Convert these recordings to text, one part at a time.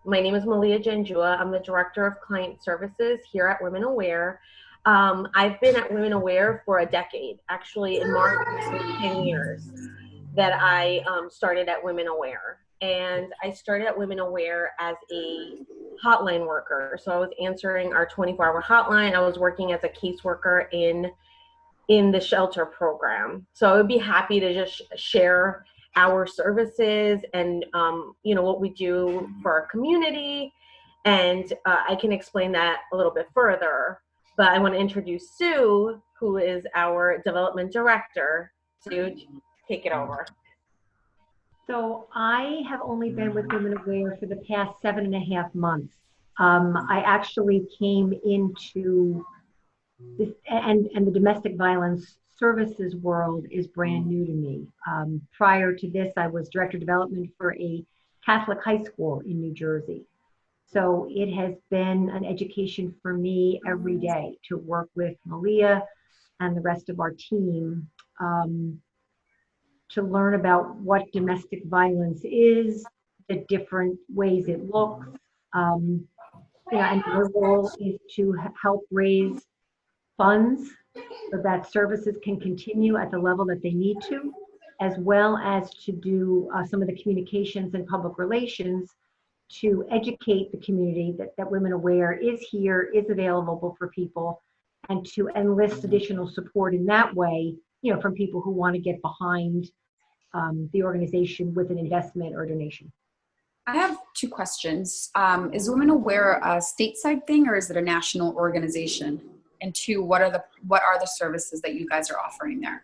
My name is Malija Janjua. I'm the Director of Client Services here at Women Aware. I've been at Women Aware for a decade. Actually, in March, it was 10 years that I started at Women Aware. And I started at Women Aware as a hotline worker. So I was answering our 24-hour hotline. I was working as a caseworker in the shelter program. So I would be happy to just share our services and what we do for our community, and I can explain that a little bit further. But I want to introduce Sue, who is our development director. Sue, take it over. So I have only been with Women Aware for the past 7.5 months. I actually came into this, and the domestic violence services world is brand new to me. Prior to this, I was director of development for a Catholic high school in New Jersey. So it has been an education for me every day to work with Malija and the rest of our team to learn about what domestic violence is, the different ways it looks. And their role is to help raise funds so that services can continue at the level that they need to, as well as to do some of the communications and public relations to educate the community that Women Aware is here, is available for people, and to enlist additional support in that way, from people who want to get behind the organization with an investment or donation. I have two questions. Is Women Aware a stateside thing, or is it a national organization? And two, what are the services that you guys are offering there?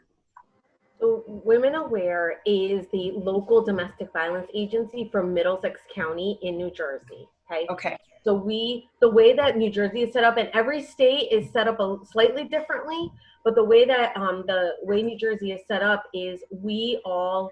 So Women Aware is the local domestic violence agency for Middlesex County in New Jersey. Okay. So the way that New Jersey is set up, and every state is set up slightly differently, but the way that New Jersey is set up is we all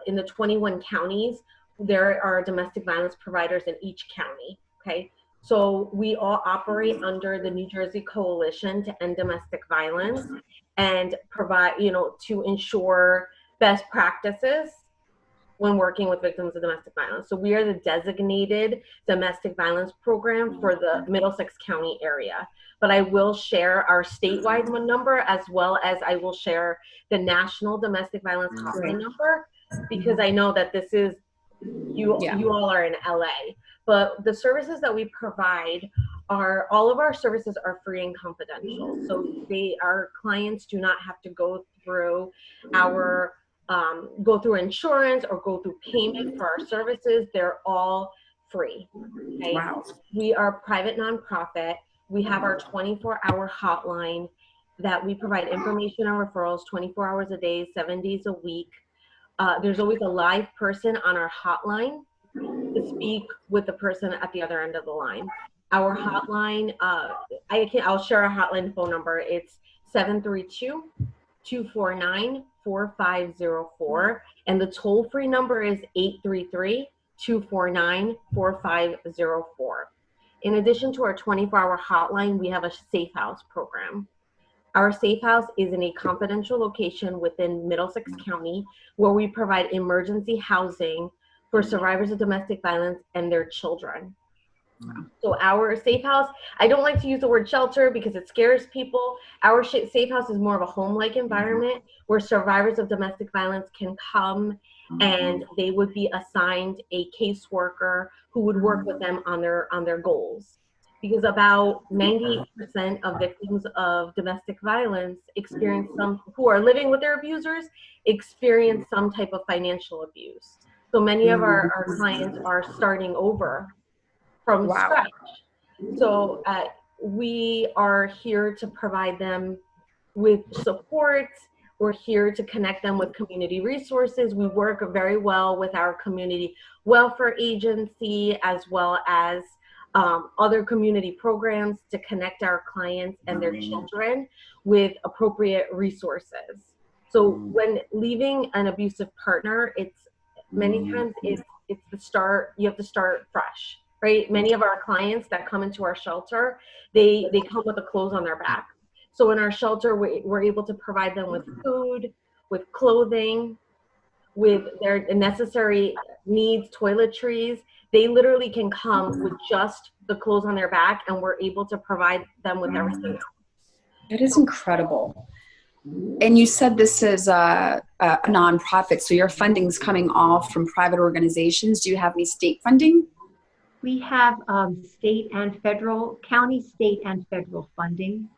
in the 21 counties, there are domestic violence providers in each county. Okay. So we all operate under the New Jersey Coalition to End Domestic Violence and provide, to ensure best practices when working with victims of domestic violence. So we are the designated domestic violence program for the Middlesex County area. But I will share our statewide number, as well as I will share the national domestic violence hotline number, because I know that this is, you all are in LA. But the services that we provide all of our services are free and confidential. So our clients do not have to go through insurance or go through payment for our services. They're all free. Okay? Wow. We are a private nonprofit. We have our 24-hour hotline that we provide information and referrals 24 hours a day, 7 days a week. There's always a live person on our hotline to speak with the person at the other end of the line. Our hotline, I'll share our hotline phone number. It's 732-249-4504, and the toll-free number is 833-249-4504. In addition to our 24-hour hotline, we have a Safe House program. Our Safe House is in a confidential location within Middlesex County where we provide emergency housing for survivors of domestic violence and their children. Wow. So our Safe House, I don't like to use the word shelter because it scares people. Our Safe House is more of a home-like environment where survivors of domestic violence can come and they would be assigned a caseworker who would work with them on their goals. Because about 98% of victims of domestic violence who are living with their abusers experience some type of financial abuse. So many of our clients are starting over from scratch. So we are here to provide them with support. We're here to connect them with community resources. We work very well with our community welfare agency, as well as other community programs to connect our clients and their children with appropriate resources. So when leaving an abusive partner, many times it's the start, you have to start fresh, right? Many of our clients that come into our shelter, they come with the clothes on their back. So in our shelter, we're able to provide them with food, with clothing, with their necessary needs, toiletries. They literally can come with just the clothes on their back, and we're able to provide them with everything else. That is incredible. And you said this is a nonprofit, so your funding's coming all from private organizations. Do you have any state funding? We have state and federal, county, state, and federal funding,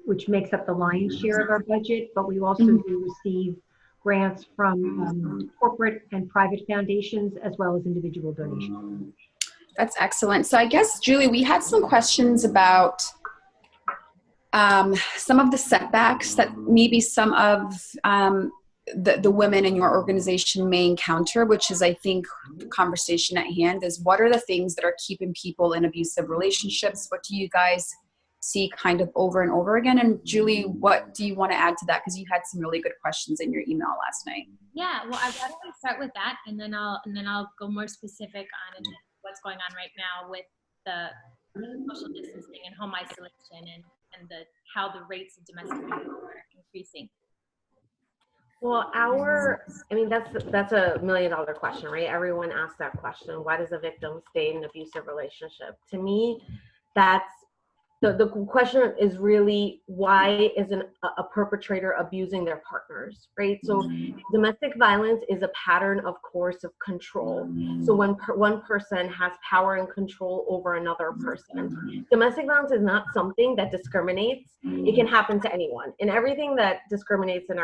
which makes up the lion's share of our budget, but we also do receive grants from corporate and private foundations as well as individual donations. That's excellent. So I guess, Julie, we had some questions about some of the setbacks that maybe some of the women in your organization may encounter, which is, I think, the conversation at hand is, what are the things that are keeping people in abusive relationships? What do you guys see kind of over and over again? And Julie, what do you want to add to that? Because you had some really good questions in your email last night. Yeah, well, why don't we start with that, and then I'll go more specific on what's going on right now with the social distancing and home isolation and how the rates of domestic violence are increasing. Well, that's a $1 million question, right? Everyone asks that question. Why does a victim stay in an abusive relationship? To me, that's the question is really, why is a perpetrator abusing their partners, right? So domestic violence is a pattern of coercive control. So when one person has power and control over another person, domestic violence is not something that discriminates. It can happen to anyone. And everything that discriminates in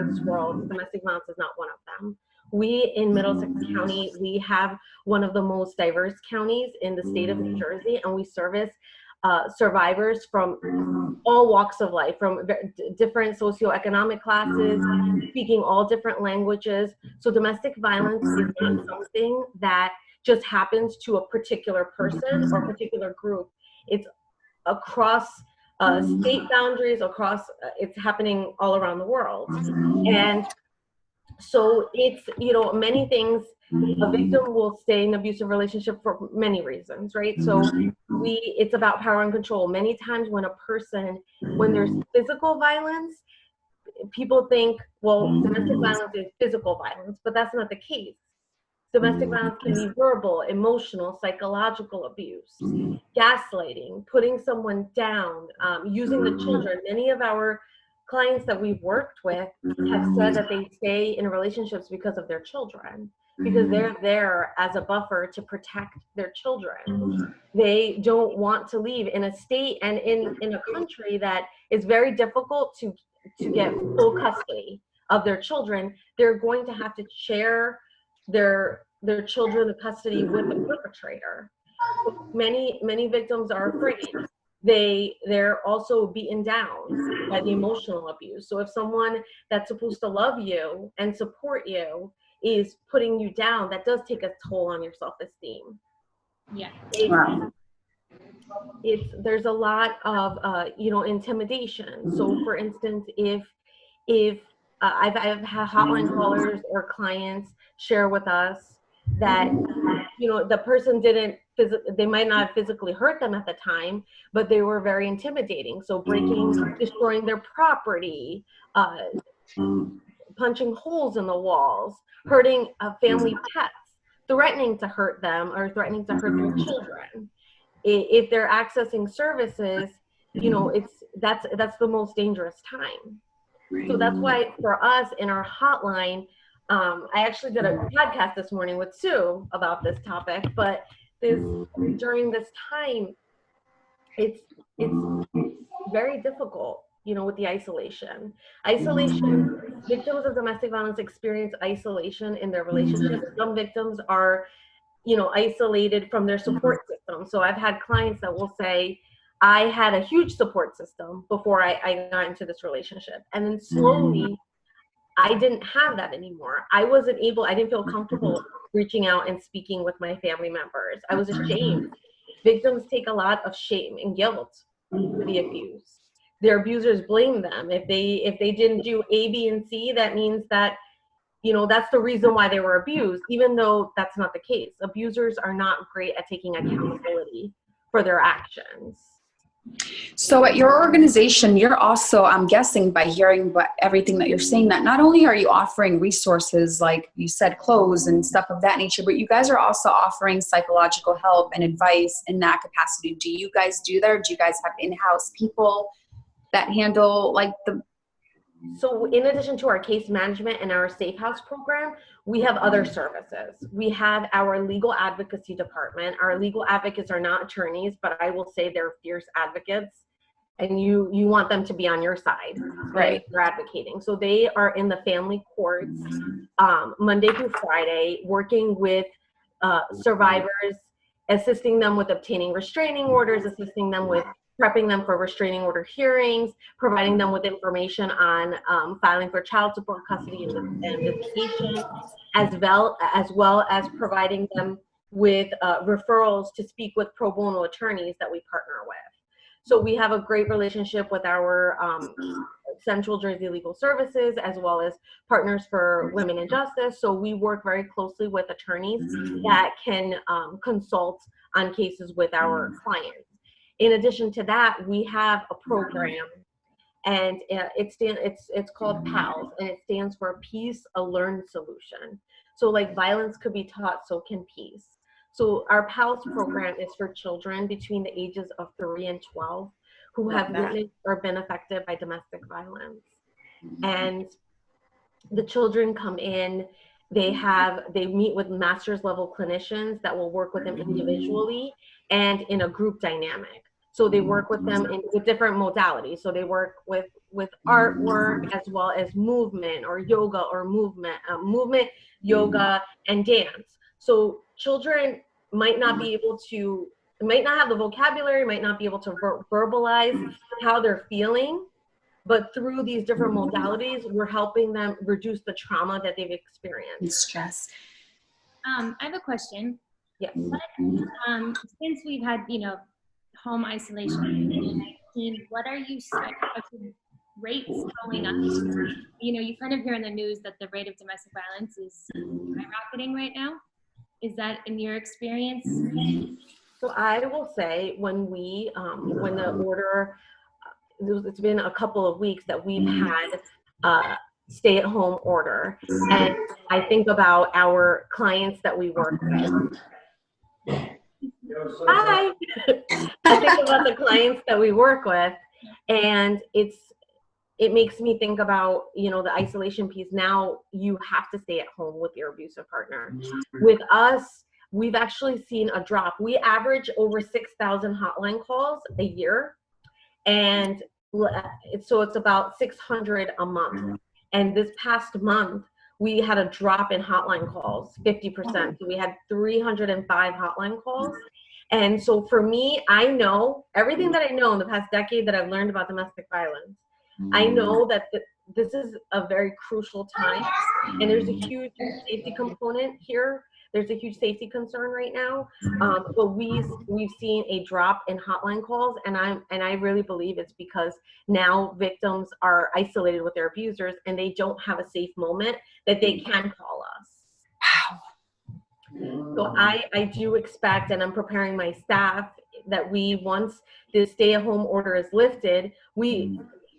this world, domestic violence is not one of them. We in Middlesex County, we have one of the most diverse counties in the state of New Jersey, and we service survivors from all walks of life, from different socioeconomic classes, speaking all different languages. So domestic violence is not something that just happens to a particular person or a particular group. It's across state boundaries, it's happening all around the world. And so it's, many things. A victim will stay in an abusive relationship for many reasons, right? So it's about power and control. Many times when there's physical violence, people think, well, domestic violence is physical violence, but that's not the case. Domestic violence can be verbal, emotional, psychological abuse, gaslighting, putting someone down, using the children. Many of our clients that we've worked with have said that they stay in relationships because of their children, because they're there as a buffer to protect their children. They don't want to leave in a state and in a country that is very difficult to get full custody of their children. They're going to have to share their children the custody with the perpetrator. So many victims are afraid. They're also beaten down by the emotional abuse. So if someone that's supposed to love you and support you is putting you down, that does take a toll on your self-esteem. Yeah. There's a lot of intimidation. So for instance, if I've had hotline callers or clients share with us that the person they might not have physically hurt them at the time, but they were very intimidating. So destroying their property, punching holes in the walls, hurting family pets, threatening to hurt them or threatening to hurt their children. If they're accessing services, that's the most dangerous time. So that's why for us in our hotline, I actually did a podcast this morning with Sue about this topic, but during this time, it's very difficult, with the isolation. Victims of domestic violence experience isolation in their relationships. Some victims are, isolated from their support system. So I've had clients that will say, I had a huge support system before I got into this relationship. And then slowly, I didn't have that anymore. I didn't feel comfortable reaching out and speaking with my family members. I was ashamed. Victims take a lot of shame and guilt for the abuse. Their abusers blame them. If they didn't do A, B, and C, that means that, that's the reason why they were abused, even though that's not the case. Abusers are not great at taking accountability for their actions. So at your organization, you're also, I'm guessing by hearing everything that you're saying, that not only are you offering resources, like you said, clothes and stuff of that nature, but you guys are also offering psychological help and advice in that capacity. Do you guys do that? Or do you guys have in-house people that handle like the... So in addition to our case management and our Safe House program, we have other services. We have our legal advocacy department. Our legal advocates are not attorneys, but I will say they're fierce advocates, and you want them to be on your side, right? They're advocating. So they are in the family courts Monday through Friday, working with survivors, assisting them with obtaining restraining orders, assisting them with prepping them for restraining order hearings, providing them with information on filing for child support, custody, and visitation, as well as providing them with referrals to speak with pro bono attorneys that we partner with. So we have a great relationship with our Central Jersey Legal Services, as well as Partners for Women in Justice. So we work very closely with attorneys that can consult on cases with our clients. In addition to that, we have a program, and it's called PALS, and it stands for Peace, a Learned Solution. So like violence could be taught, so can peace. So our PALS program is for children between the ages of 3 and 12 who have witnessed or been affected by domestic violence. And the children come in, they meet with master's level clinicians that will work with them individually and in a group dynamic. So they work with them with different modalities. So they work with artwork, as well as movement or yoga or movement, yoga, and dance. So children might not have the vocabulary, might not be able to verbalize how they're feeling, but through these different modalities, we're helping them reduce the trauma that they've experienced. Stress. I have a question. Yes. Since we've had, home isolation, what are you rates going up? You kind of hear in the news that the rate of domestic violence is skyrocketing right now. Is that in your experience? So I will say when the order, it's been a couple of weeks that we've had stay-at-home order, and I think about our clients that we work with. Hi. I think about the clients that we work with, and it makes me think about, the isolation piece. Now you have to stay at home with your abusive partner. With us, we've actually seen a drop. We average over 6,000 hotline calls a year, and so it's about 600 a month. And this past month, we had a drop in hotline calls, 50%. So we had 305 hotline calls. And so for me, I know everything that I know in the past decade that I've learned about domestic violence. I know that this is a very crucial time, and there's a huge safety component here. There's a huge safety concern right now, but we've seen a drop in hotline calls, and I really believe it's because now victims are isolated with their abusers, and they don't have a safe moment that they can call us. Wow. So I do expect, and I'm preparing my staff, that once the stay-at-home order is lifted,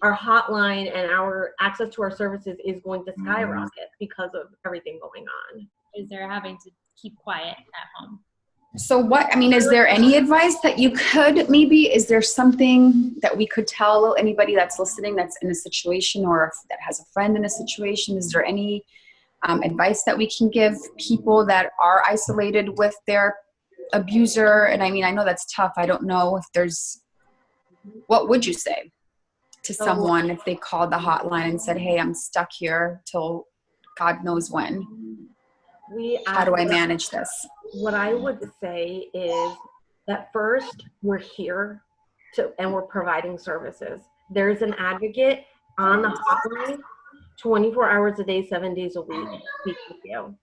our hotline and our access to our services is going to skyrocket because of everything going on. Is there having to keep quiet at home? So is there any advice that you could, is there something that we could tell anybody that's listening that's in a situation or that has a friend in a situation? Is there any advice that we can give people that are isolated with their abuser? And I know that's tough. I don't know if what would you say to someone if they called the hotline and said, hey, I'm stuck here till God knows when? How do I manage this? What I would say is that first, we're here and we're providing services. There's an advocate on the hotline 24 hours a day, 7 days a week to speak with you.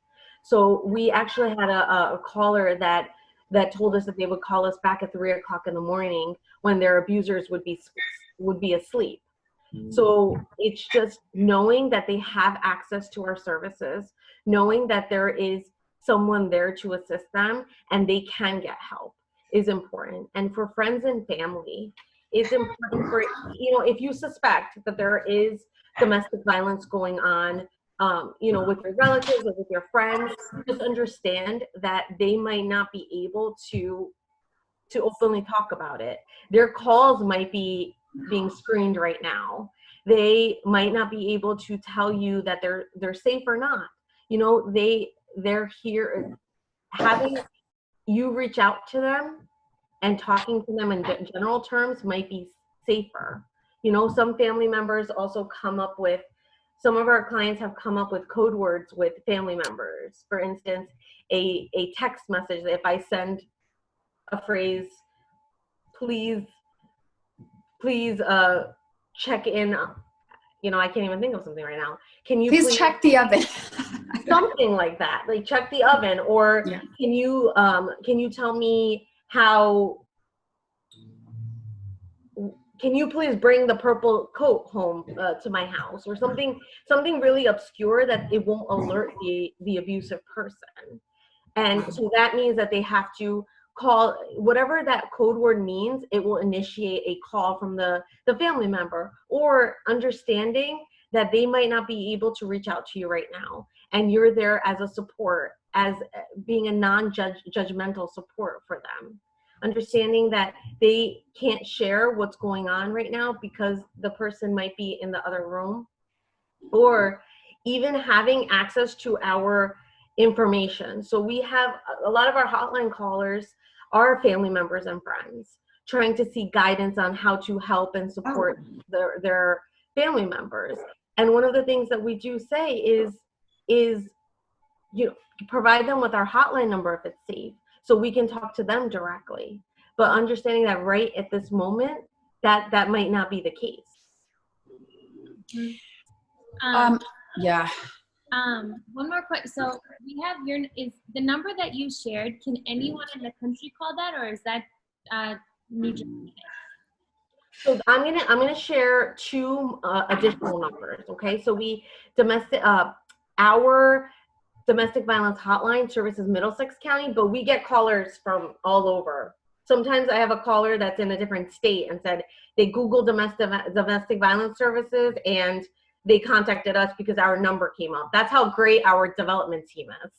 So we actually had a caller that told us that they would call us back at 3 o'clock in the morning when their abusers would be asleep. So it's just knowing that they have access to our services, knowing that there is someone there to assist them and they can get help is important. And for friends and family, it's important for, if you suspect that there is domestic violence going on, with your relatives or with your friends, just understand that they might not be able to openly talk about it. Their calls might be being screened right now. They might not be able to tell you that they're safe or not. They're here. Having you reach out to them and talking to them in general terms might be safer. Some family members also some of our clients have come up with code words with family members. For instance, a text message, if I send a phrase, please check in, I can't even think of something right now. Can you please check the oven? Something like that, like check the oven, or yeah. can you tell me how, can you please bring the purple coat home to my house, or something really obscure that it won't alert the abusive person. And so that means that they have to call, whatever that code word means, it will initiate a call from the family member, or understanding that they might not be able to reach out to you right now, and you're there as a support, as being a non-judgmental support for them. Understanding that they can't share what's going on right now because the person might be in the other room, or even having access to our information. So we have a lot of our hotline callers are family members and friends trying to seek guidance on how to help and support their family members. And one of the things that we do say is provide them with our hotline number if it's safe, so we can talk to them directly. But understanding that right at this moment, that might not be the case. Yeah. One more question. So we have is the number that you shared, can anyone in the country call that, or is that New Jersey? So I'm gonna share two additional numbers. Okay, so our domestic violence hotline services Middlesex County, but we get callers from all over. Sometimes I have a caller that's in a different state and said they Googled domestic violence services and they contacted us because our number came up. That's how great our development team is.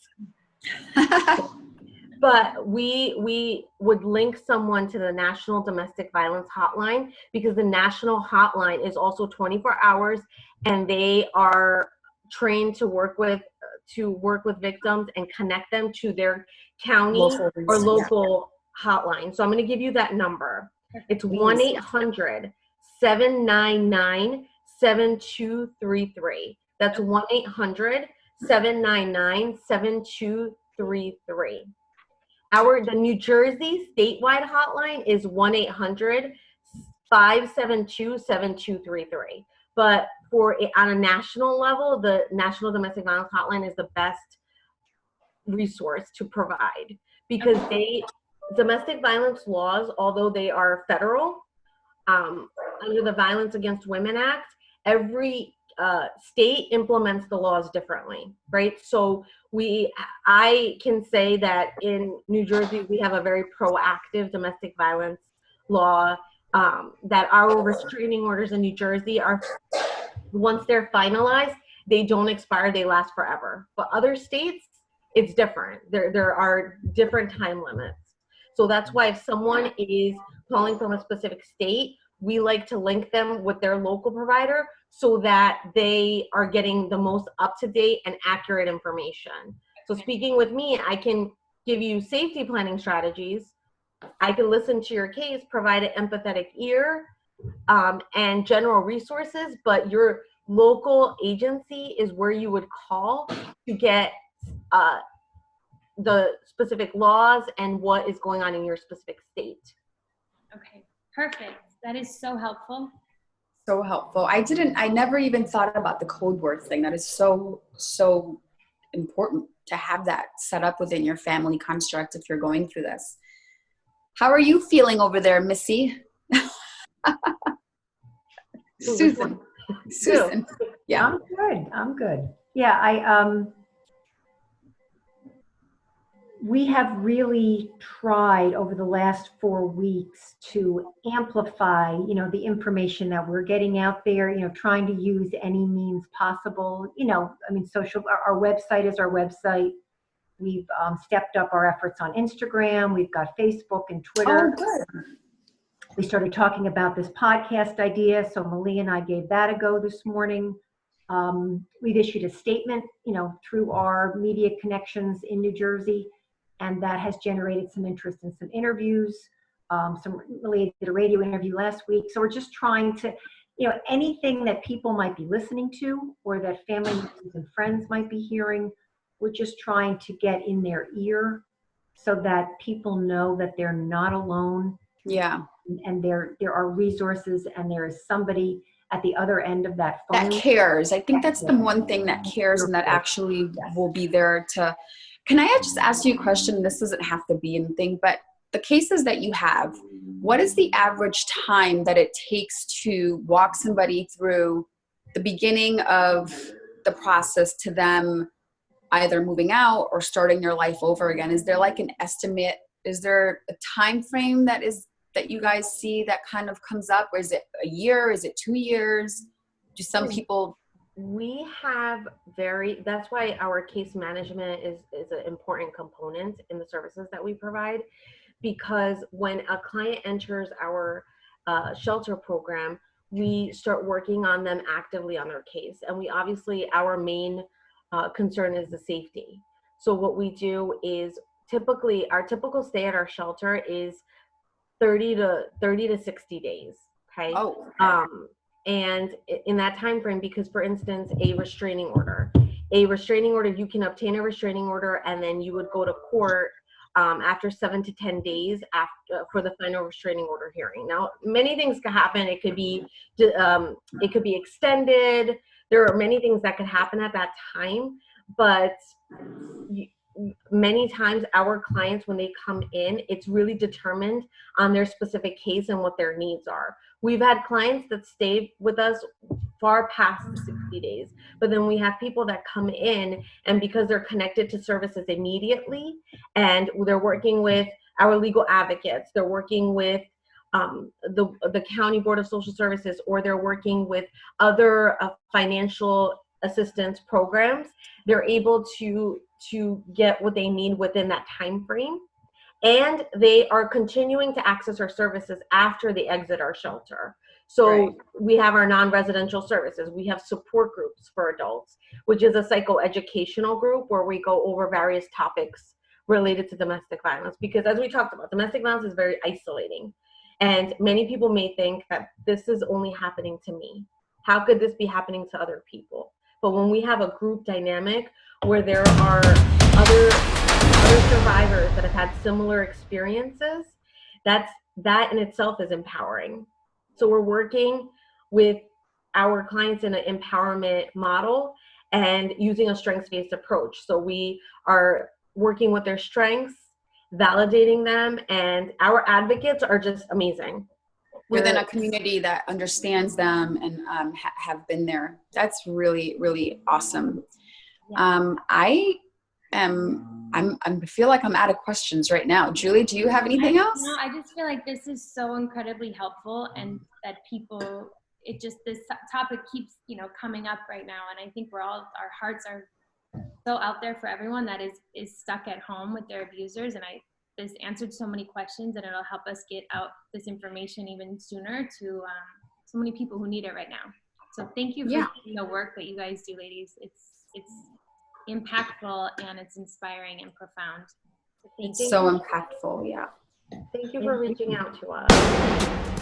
But we would link someone to the National Domestic Violence Hotline, because the national hotline is also 24 hours, and they are trained to work with victims and connect them to their county or local hotline. So I'm going to give you that number. It's 1-800-799-7233. That's 1-800-799-7233. The New Jersey statewide hotline is 1-800-572-7233. But on a national level, the National Domestic Violence Hotline is the best resource to provide, because domestic violence laws, although they are federal, under the Violence Against Women Act, every state implements the laws differently, right? So I can say that in New Jersey, we have a very proactive domestic violence law, that our restraining orders in New Jersey are, once they're finalized, they don't expire, they last forever. But other states, it's different. There are different time limits. So that's why if someone is calling from a specific state, we like to link them with their local provider so that they are getting the most up-to-date and accurate information. So speaking with me, I can give you safety planning strategies. I can listen to your case, provide an empathetic ear, and general resources, but your local agency is where you would call to get the specific laws and what is going on in your specific state. Okay, perfect. That is so helpful. So helpful. I never even thought about the code word thing. That is so important to have that set up within your family construct if you're going through this. How are you feeling over there, Missy? Susan. Yeah. I'm good. Yeah, we have really tried over the last 4 weeks to amplify, the information that we're getting out there, trying to use any means possible. Our website is our website. We've stepped up our efforts on Instagram. We've got Facebook and Twitter. Oh, good. We started talking about this podcast idea, so Malija and I gave that a go this morning. We've issued a statement, through our media connections in New Jersey, and that has generated some interest in some interviews. Malija did a radio interview last week, so we're just trying to, anything that people might be listening to or that family members and friends might be hearing, we're just trying to get in their ear so that people know that they're not alone. Yeah. And there are resources, and there is somebody at the other end of that phone that cares. I think that's the one thing that cares and that actually will be there to. Can I just ask you a question? This doesn't have to be anything, but the cases that you have, what is the average time that it takes to walk somebody through the beginning of the process to them either moving out or starting their life over again? Is there like an estimate? Is there a time frame that you guys see that kind of comes up? Or is it a year? Is it 2 years? Do some people? We have that's why our case management is an important component in the services that we provide, because when a client enters our shelter program, we start working on them actively on their case. And we obviously, our main concern is the safety. So what we do is our typical stay at our shelter is 30 to 60 days. Okay. Oh, okay. And in that time frame, because for instance, a restraining order, you can obtain a restraining order, and then you would go to court after 7 to 10 days for the final restraining order hearing. Now, many things can happen. It could be extended. There are many things that could happen at that time, but many times our clients, when they come in, it's really determined on their specific case and what their needs are. We've had clients that stayed with us far past the 60 days, but then we have people that come in, and because they're connected to services immediately, and they're working with our legal advocates, they're working with the County Board of Social Services, or they're working with other financial assistance programs, they're able to get what they need within that time frame. And they are continuing to access our services after they exit our shelter. So right. We have our non-residential services. We have support groups for adults, which is a psychoeducational group where we go over various topics related to domestic violence. Because as we talked about, domestic violence is very isolating. And many people may think that this is only happening to me. How could this be happening to other people? But when we have a group dynamic where there are other survivors that have had similar experiences, that in itself is empowering. So we're working with our clients in an empowerment model and using a strengths-based approach. So we are working with their strengths, validating them, and our advocates are just amazing. Within a community that understands them and have been there. That's really, really awesome. Yeah. I feel like I'm out of questions right now. Julie, do you have anything else? No, I just feel like this is so incredibly helpful, and that people, this topic keeps, coming up right now. And I think our hearts are so out there for everyone that is stuck at home with their abusers. And this answered so many questions, and it'll help us get out this information even sooner to so many people who need it right now. So thank you for doing the work that you guys do, ladies. It's impactful, and it's inspiring and profound. So it's so impactful. Yeah. Thank you for reaching out to us.